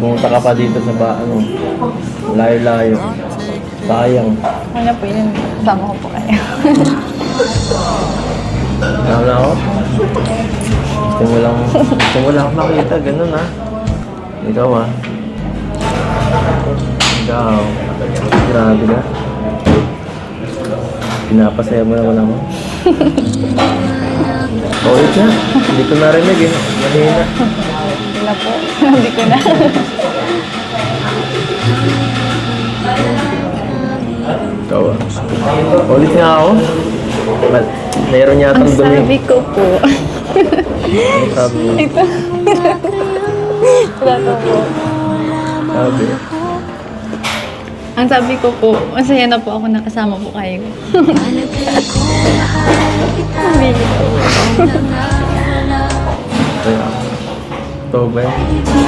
Pumunta ka pa dito sa ano, layo-layo. Sayang. Ano po yun? Sama ko po kayo. Wala ako. Gusto mo lang makita, ganun ha. Ikaw ha. Ikaw. Grabe ka. Pinapasaya mo naman ako. Paulit na. Hindi ko narinig eh. Mahina. Hindi na po. Hindi ko na. Ikaw ah. Paulit nga ako. Meron yata Ang dumi. sabi ko po. Ano sabi mo? Ito. Ito po. Sabi. Ang sabi ko po, masaya na po ako nakasama po kayo. Hindi. Ito ba?